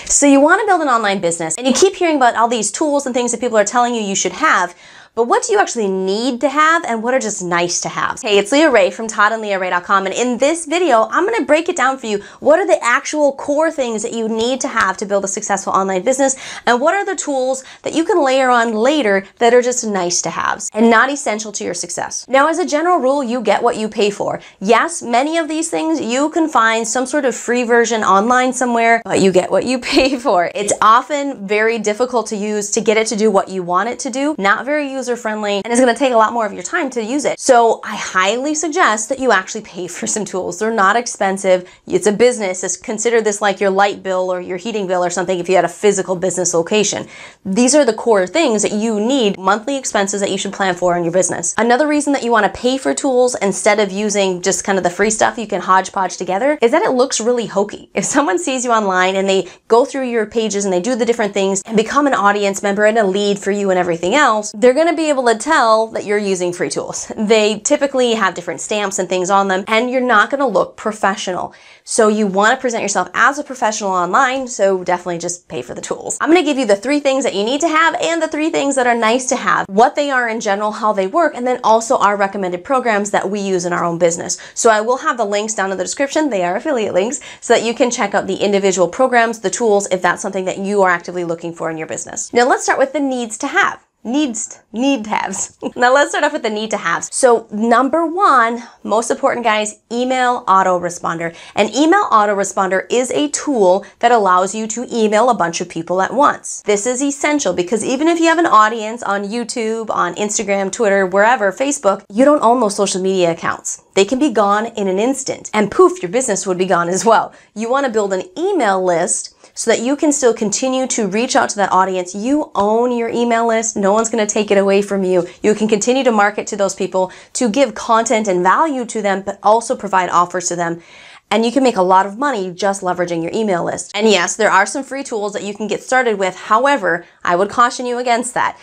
So you want to build an online business and you keep hearing about all these tools and things that people are telling you should have. But what do you actually need to have and what are just nice to have? Hey, it's Leah Rae from toddandleahrae.com, and in this video, I'm gonna break it down for you. What are the actual core things that you need to have to build a successful online business, and what are the tools that you can layer on later that are just nice to haves and not essential to your success? Now, as a general rule, you get what you pay for. Yes, many of these things you can find some sort of free version online somewhere, but you get what you pay for. It's often very difficult to use to get it to do what you want it to do, not very user-friendly, and it's going to take a lot more of your time to use it. So I highly suggest that you actually pay for some tools. They're not expensive. It's a business. Just consider this like your light bill or your heating bill or something if you had a physical business location. These are the core things that you need, monthly expenses that you should plan for in your business. Another reason that you want to pay for tools instead of using just kind of the free stuff you can hodgepodge together is that it looks really hokey. If someone sees you online and they go through your pages and they do the different things and become an audience member and a lead for you and everything else, they're going to be able to tell that you're using free tools. They typically have different stamps and things on them, and you're not going to look professional. So you want to present yourself as a professional online, so definitely just pay for the tools. I'm going to give you the 3 things that you need to have and the 3 things that are nice to have, what they are in general, how they work, and then also our recommended programs that we use in our own business. So I will have the links down in the description. They are affiliate links so that you can check out the individual programs, the tools, if that's something that you are actively looking for in your business. Now let's start with the needs to have. Need to haves. Now let's start off with the need to haves. So number 1, most important guys, email autoresponder. An email autoresponder is a tool that allows you to email a bunch of people at once. This is essential because even if you have an audience on YouTube, on Instagram, Twitter, wherever, Facebook, you don't own those social media accounts. They can be gone in an instant, and poof, your business would be gone as well. You want to build an email list so that you can still continue to reach out to that audience. You own your email list. No one's going to take it away from you. You can continue to market to those people, to give content and value to them, but also provide offers to them. And you can make a lot of money just leveraging your email list. And yes, there are some free tools that you can get started with. However, I would caution you against that.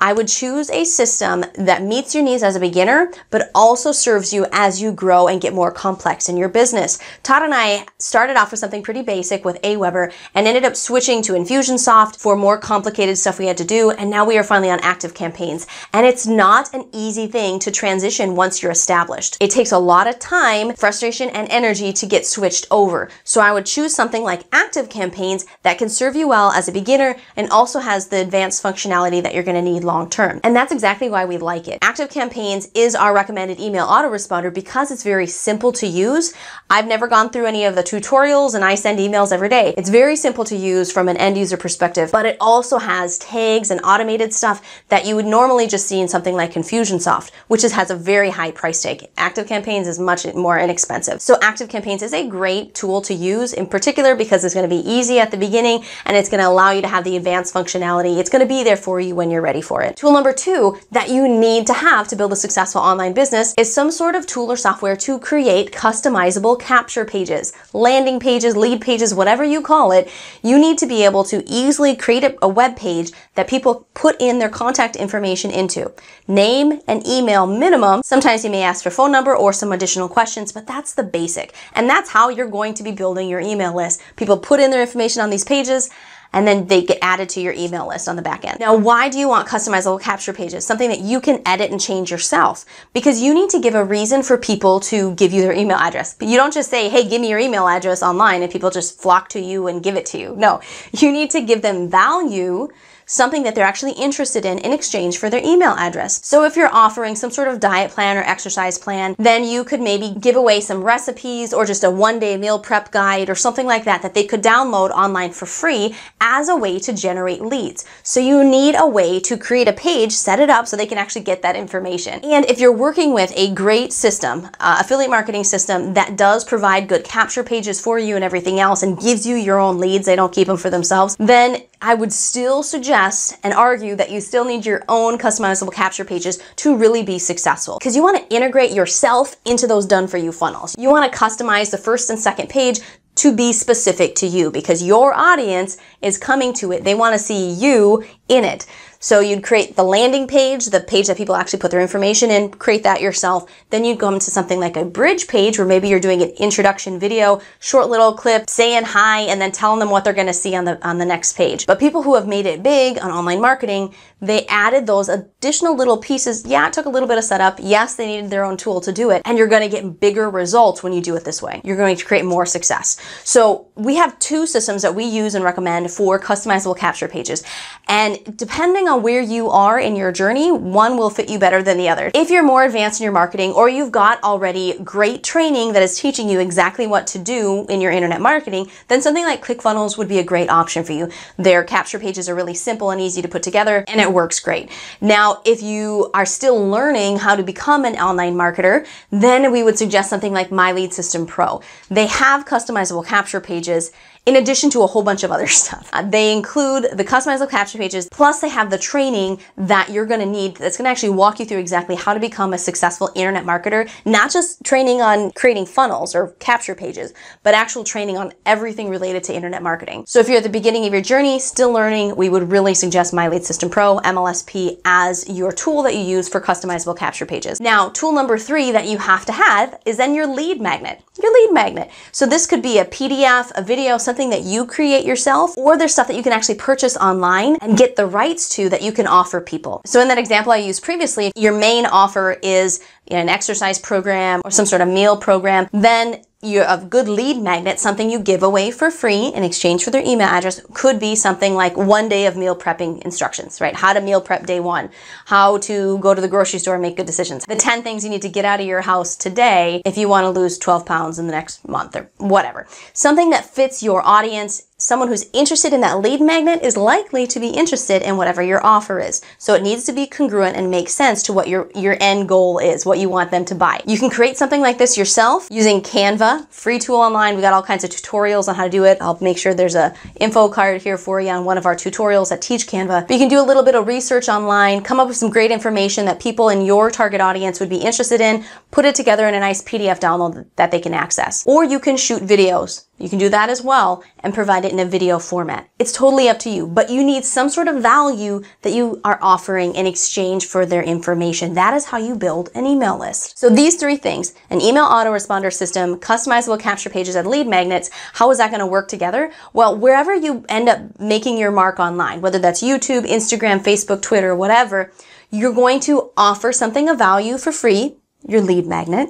I would choose a system that meets your needs as a beginner, but also serves you as you grow and get more complex in your business. Todd and I started off with something pretty basic with Aweber and ended up switching to Infusionsoft for more complicated stuff we had to do, and now we are finally on ActiveCampaigns. And it's not an easy thing to transition once you're established. It takes a lot of time, frustration, and energy to get switched over. So I would choose something like ActiveCampaigns that can serve you well as a beginner and also has the advanced functionality that you're going to need long term. And that's exactly why we like it. ActiveCampaigns is our recommended email autoresponder because it's very simple to use. I've never gone through any of the tutorials and I send emails every day. It's very simple to use from an end user perspective, but it also has tags and automated stuff that you would normally just see in something like Infusionsoft, which has a very high price tag. ActiveCampaigns is much more inexpensive. So ActiveCampaigns is a great tool to use in particular because it's going to be easy at the beginning and it's going to allow you to have the advanced functionality. It's going to be there for you when you're ready for it. Tool number 2 that you need to have to build a successful online business is some sort of tool or software to create customizable capture pages, landing pages, lead pages, whatever you call it. You need to be able to easily create a web page that people put in their contact information into. Name and email minimum. Sometimes you may ask for phone number or some additional questions, but that's the basic. And that's how you're going to be building your email list. People put in their information on these pages, and then they get added to your email list on the back end. Now, why do you want customizable capture pages? Something that you can edit and change yourself. Because you need to give a reason for people to give you their email address. But you don't just say, hey, give me your email address online, and people just flock to you and give it to you. No, you need to give them value, something that they're actually interested in exchange for their email address. So if you're offering some sort of diet plan or exercise plan, then you could maybe give away some recipes or just a one-day meal prep guide or something like that that they could download online for free as a way to generate leads. So you need a way to create a page, set it up so they can actually get that information. And if you're working with a great system, affiliate marketing system that does provide good capture pages for you and everything else and gives you your own leads, they don't keep them for themselves, then I would still suggest and argue that you still need your own customizable capture pages to really be successful, because you want to integrate yourself into those done for you funnels. You want to customize the first and second page to be specific to you because your audience is coming to it. They want to see you in it. So you'd create the landing page, the page that people actually put their information in, create that yourself. Then you'd go into something like a bridge page where maybe you're doing an introduction video, short little clip, saying hi, and then telling them what they're going to see on the next page. But people who have made it big on online marketing, they added those additional little pieces. Yeah, it took a little bit of setup. Yes, they needed their own tool to do it. And you're going to get bigger results when you do it this way. You're going to create more success. So we have two systems that we use and recommend for customizable capture pages. And depending on where you are in your journey, one will fit you better than the other. If you're more advanced in your marketing, or you've got already great training that is teaching you exactly what to do in your internet marketing, then something like ClickFunnels would be a great option for you. Their capture pages are really simple and easy to put together, and it works great. Now, if you are still learning how to become an online marketer, then we would suggest something like My Lead System Pro. They have customizable capture pages in addition to a whole bunch of other stuff. They include the customizable capture pages, plus they have the training that you're going to need that's going to actually walk you through exactly how to become a successful internet marketer, not just training on creating funnels or capture pages, but actual training on everything related to internet marketing. So if you're at the beginning of your journey, still learning, we would really suggest My Lead System Pro, MLSP, as your tool that you use for customizable capture pages. Now, tool number 3 that you have to have is then your lead magnet. Your lead magnet. So this could be a PDF, a video, something that you create yourself, or there's stuff that you can actually purchase online and get the rights to that you can offer people. So in that example I used previously, if your main offer is an exercise program or some sort of meal program, then you're a good lead magnet, something you give away for free in exchange for their email address, could be something like 1 day of meal prepping instructions, right? How to meal prep day 1, how to go to the grocery store and make good decisions, the 10 things you need to get out of your house today if you want to lose 12 pounds in the next month or whatever. Something that fits your audience. Someone who's interested in that lead magnet is likely to be interested in whatever your offer is. So it needs to be congruent and make sense to what your end goal is, what you want them to buy. You can create something like this yourself using Canva, free tool online. We got all kinds of tutorials on how to do it. I'll make sure there's a info card here for you on one of our tutorials that teach Canva. But you can do a little bit of research online, come up with some great information that people in your target audience would be interested in, put it together in a nice PDF download that they can access. Or you can shoot videos. You can do that as well and provide it in a video format. It's totally up to you, but you need some sort of value that you are offering in exchange for their information. That is how you build an email list. So these 3 things, an email autoresponder system, customizable capture pages, and lead magnets, how is that going to work together? Well, wherever you end up making your mark online, whether that's YouTube, Instagram, Facebook, Twitter, whatever, you're going to offer something of value for free, your lead magnet,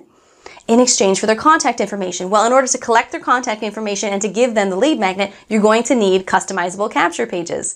in exchange for their contact information. Well, in order to collect their contact information and to give them the lead magnet, you're going to need customizable capture pages.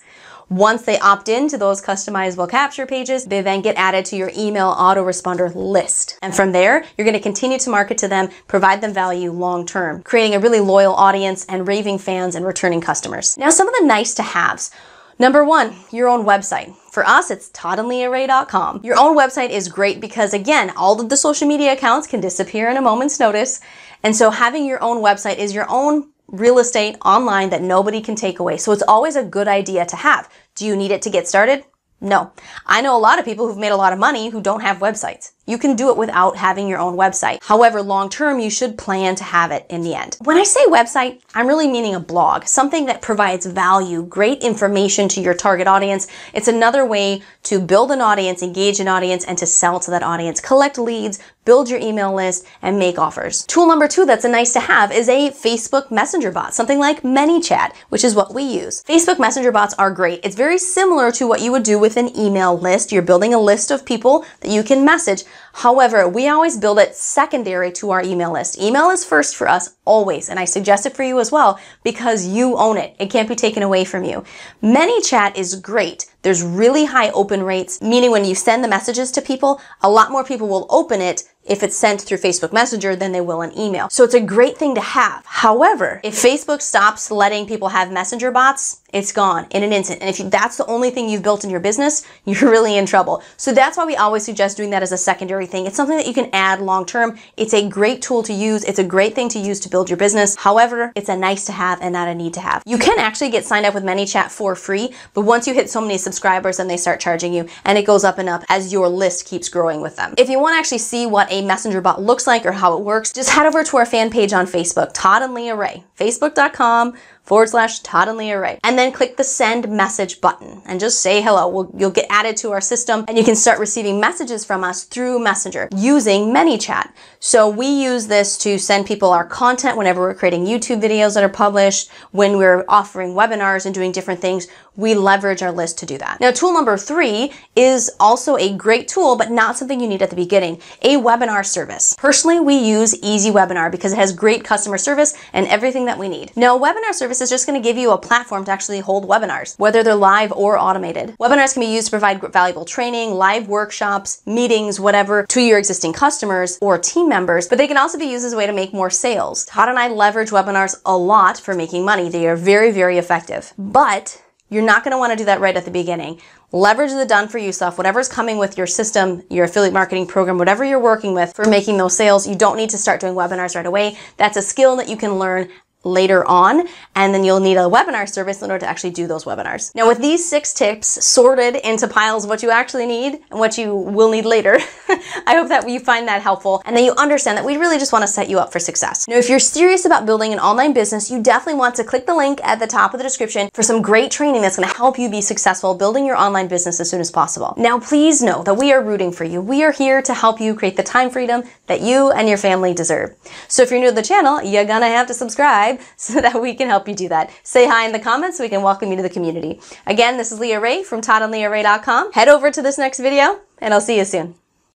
Once they opt into those customizable capture pages, they then get added to your email autoresponder list. And from there, you're going to continue to market to them, provide them value long term, creating a really loyal audience and raving fans and returning customers. Now, some of the nice to haves. Number 1, your own website. For us, it's toddandleahrae.com. Your own website is great because, again, all of the social media accounts can disappear in a moment's notice. And so having your own website is your own real estate online that nobody can take away. So it's always a good idea to have. Do you need it to get started? No. I know a lot of people who've made a lot of money who don't have websites. You can do it without having your own website. However, long term, you should plan to have it in the end. When I say website, I'm really meaning a blog, something that provides value, great information to your target audience. It's another way to build an audience, engage an audience, and to sell to that audience, collect leads, build your email list, and make offers. Tool number 2 that's a nice to have is a Facebook Messenger bot, something like ManyChat, which is what we use. Facebook Messenger bots are great. It's very similar to what you would do with an email list. You're building a list of people that you can message. However, we always build it secondary to our email list. Email is first for us always, and I suggest it for you as well because you own it. It can't be taken away from you. ManyChat is great. There's really high open rates, meaning when you send the messages to people, a lot more people will open it if it's sent through Facebook Messenger than they will an email. So it's a great thing to have. However, if Facebook stops letting people have messenger bots, it's gone in an instant. And if that's the only thing you've built in your business, you're really in trouble. So that's why we always suggest doing that as a secondary thing. It's something that you can add long term. It's a great tool to use. It's a great thing to use to build your business. However, it's a nice to have and not a need to have. You can actually get signed up with ManyChat for free, but once you hit so many subscribers, then they start charging you, and it goes up and up as your list keeps growing with them. If you want to actually see what a messenger bot looks like or how it works, just head over to our fan page on Facebook, Todd and Leah Rae, facebook.com youtube.com/ToddandLeahRae. And then click the send message button and just say hello. You'll get added to our system and you can start receiving messages from us through Messenger using ManyChat. So we use this to send people our content whenever we're creating YouTube videos that are published, when we're offering webinars and doing different things. We leverage our list to do that. Now, tool number 3 is also a great tool, but not something you need at the beginning, a webinar service. Personally, we use EasyWebinar because it has great customer service and everything that we need. Now, a webinar service is just going to give you a platform to actually hold webinars, whether they're live or automated. Webinars can be used to provide valuable training, live workshops, meetings, whatever, to your existing customers or team members, but they can also be used as a way to make more sales. Todd and I leverage webinars a lot for making money. They are very, very effective, but you're not going to want to do that right at the beginning. Leverage the done-for-you stuff, whatever's coming with your system, your affiliate marketing program, whatever you're working with for making those sales. You don't need to start doing webinars right away. That's a skill that you can learn later on, and then you'll need a webinar service in order to actually do those webinars. Now, with these 6 tips sorted into piles of what you actually need and what you will need later, I hope that you find that helpful and that you understand that we really just want to set you up for success. Now, if you're serious about building an online business, you definitely want to click the link at the top of the description for some great training that's going to help you be successful building your online business as soon as possible. Now, please know that we are rooting for you. We are here to help you create the time freedom that you and your family deserve. So if you're new to the channel, you're gonna have to subscribe so that we can help you do that. Say hi in the comments so we can welcome you to the community. Again, this is Leah Rae from ToddandLeahRae.com. Head over to this next video and I'll see you soon.